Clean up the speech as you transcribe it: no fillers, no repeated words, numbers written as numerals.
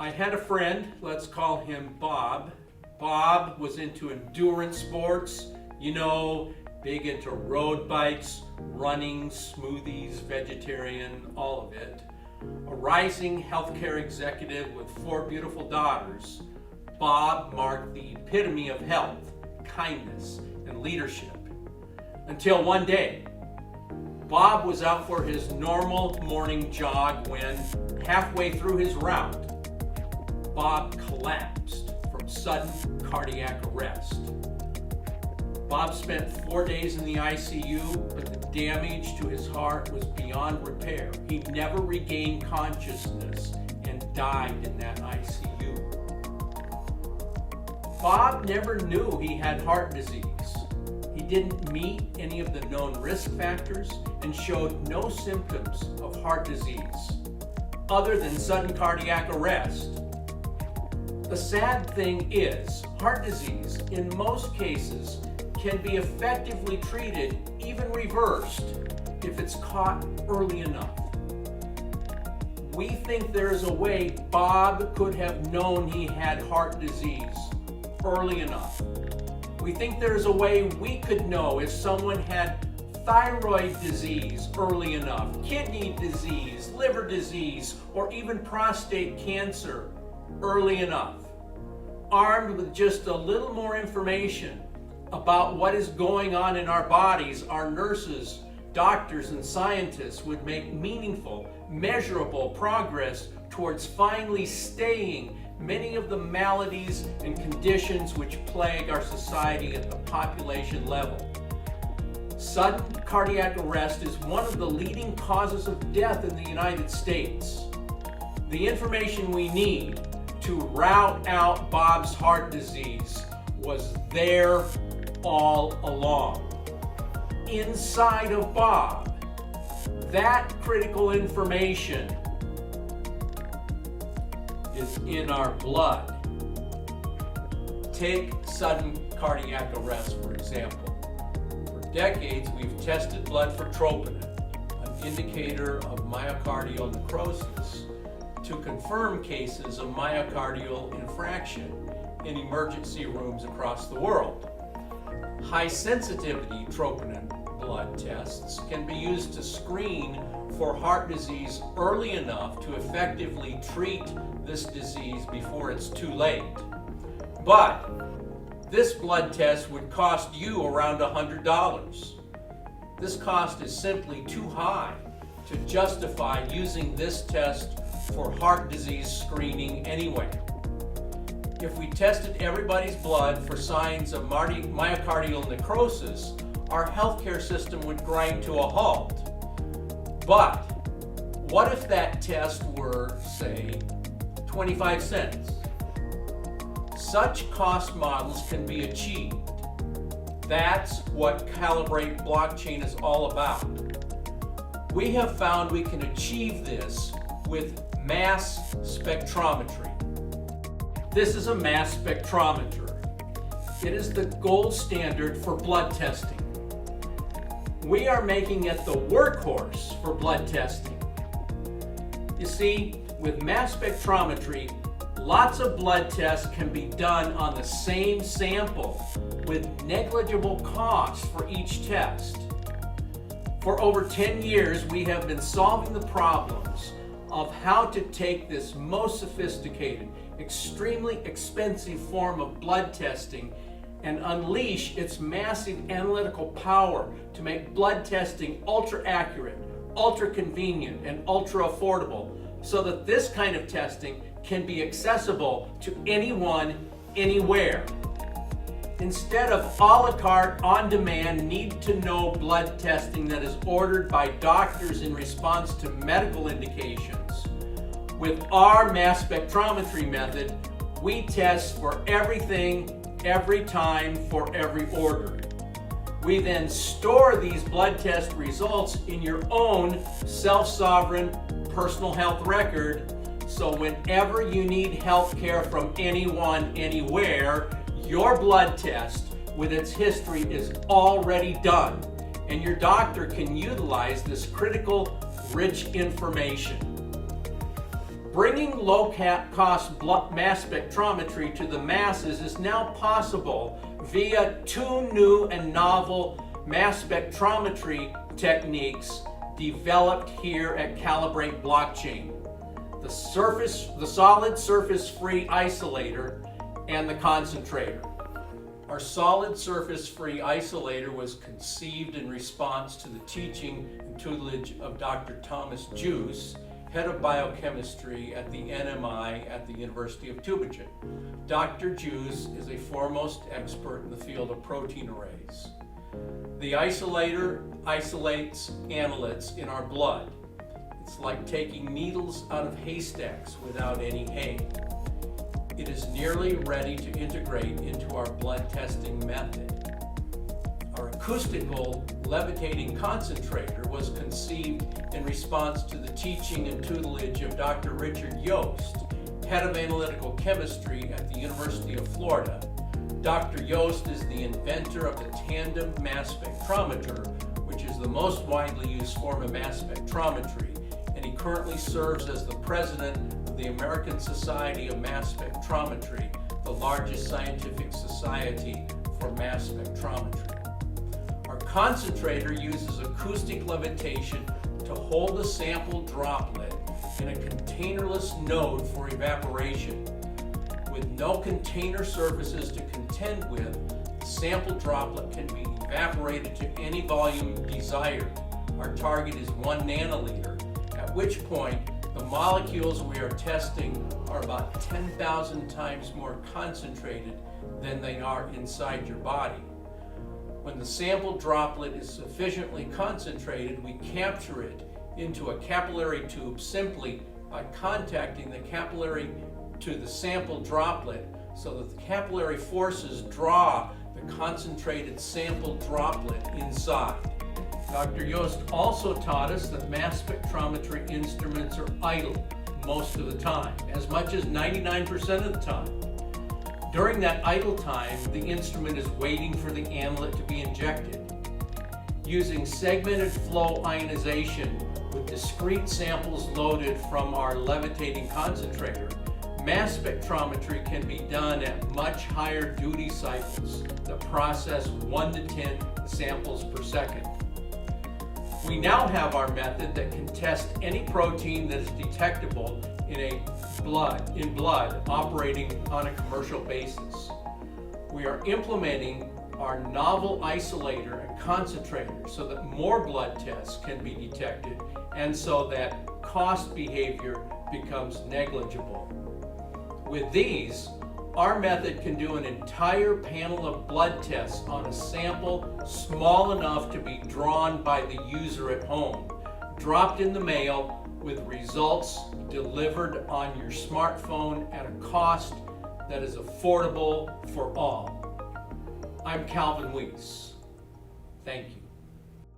I had a friend, let's call him Bob. Bob was into endurance sports, big into road bikes, running, smoothies, vegetarian, all of it. A rising healthcare executive with 4 beautiful daughters, Bob marked the epitome of health, kindness, and leadership. Until one day, Bob was out for his normal morning jog when, halfway through his route, Bob collapsed from sudden cardiac arrest. Bob spent 4 days in the ICU, but the damage to his heart was beyond repair. He never regained consciousness and died in that ICU. Bob never knew he had heart disease. He didn't meet any of the known risk factors and showed no symptoms of heart disease other than sudden cardiac arrest. The sad thing is, heart disease, in most cases, can be effectively treated, even reversed, if it's caught early enough. We think there's a way Bob could have known he had heart disease early enough. We think there's a way we could know if someone had thyroid disease early enough, kidney disease, liver disease, or even prostate cancer early enough. Armed with just a little more information about what is going on in our bodies, our nurses, doctors, and scientists would make meaningful, measurable progress towards finally staying many of the maladies and conditions which plague our society at the population level. Sudden cardiac arrest is one of the leading causes of death in the United States. The information we need to rout out Bob's heart disease was there all along. Inside of Bob, that critical information is in our blood. Take sudden cardiac arrest, for example. For decades, we've tested blood for troponin, an indicator of myocardial necrosis, to confirm cases of myocardial infarction in emergency rooms across the world. High-sensitivity troponin blood tests can be used to screen for heart disease early enough to effectively treat this disease before it's too late. But this blood test would cost you around $100. This cost is simply too high to justify using this test for heart disease screening anyway. If we tested everybody's blood for signs of myocardial necrosis, our healthcare system would grind to a halt. But what if that test were, say, 25 cents? Such cost models can be achieved. That's what Kalibrate blockchain is all about. We have found we can achieve this with mass spectrometry. This is a mass spectrometer. It is the gold standard for blood testing. We are making it the workhorse for blood testing. You see, with mass spectrometry, lots of blood tests can be done on the same sample with negligible cost for each test. For over 10 years, we have been solving the problems of how to take this most sophisticated, extremely expensive form of blood testing and unleash its massive analytical power to make blood testing ultra accurate, ultra convenient, and ultra affordable, so that this kind of testing can be accessible to anyone, anywhere. Instead of a la carte, on-demand, need-to-know blood testing that is ordered by doctors in response to medical indications, with our mass spectrometry method, we test for everything, every time, for every order. We then store these blood test results in your own self-sovereign personal health record, so whenever you need health care from anyone, anywhere, your blood test with its history is already done, and your doctor can utilize this critical, rich information. Bringing low-cost mass spectrometry to the masses is now possible via two new and novel mass spectrometry techniques developed here at Kalibrate blockchain. The solid surface-free isolator and the concentrator. Our solid surface-free isolator was conceived in response to the teaching and tutelage of Dr. Thomas Juice, head of biochemistry at the NMI at the University of Tübingen. Dr. Juice is a foremost expert in the field of protein arrays. The isolator isolates annelids in our blood. It's like taking needles out of haystacks without any hay. It is nearly ready to integrate into our blood testing method. Our acoustical levitating concentrator was conceived in response to the teaching and tutelage of Dr. Richard Yost, head of analytical chemistry at the University of Florida. Dr. Yost is the inventor of the tandem mass spectrometer, which is the most widely used form of mass spectrometry, and he currently serves as the president of the American Society of Mass Spectrometry, the largest scientific society for mass spectrometry. Our concentrator uses acoustic levitation to hold a sample droplet in a containerless node for evaporation. With no container surfaces to contend with, the sample droplet can be evaporated to any volume desired. Our target is 1 nanoliter, at which point the molecules we are testing are about 10,000 times more concentrated than they are inside your body. When the sample droplet is sufficiently concentrated, we capture it into a capillary tube simply by contacting the capillary to the sample droplet so that the capillary forces draw the concentrated sample droplet inside. Dr. Yost also taught us that mass spectrometry instruments are idle most of the time, as much as 99% of the time. During that idle time, the instrument is waiting for the annulate to be injected. Using segmented flow ionization with discrete samples loaded from our levitating concentrator, mass spectrometry can be done at much higher duty cycles that process 1 to 10 samples per second. We now have our method that can test any protein that is detectable in blood operating on a commercial basis. We are implementing our novel isolator and concentrator so that more blood tests can be detected and so that cost behavior becomes negligible. With these, our method can do an entire panel of blood tests on a sample small enough to be drawn by the user at home, dropped in the mail with results delivered on your smartphone at a cost that is affordable for all. I'm Calvin Weiss. Thank you.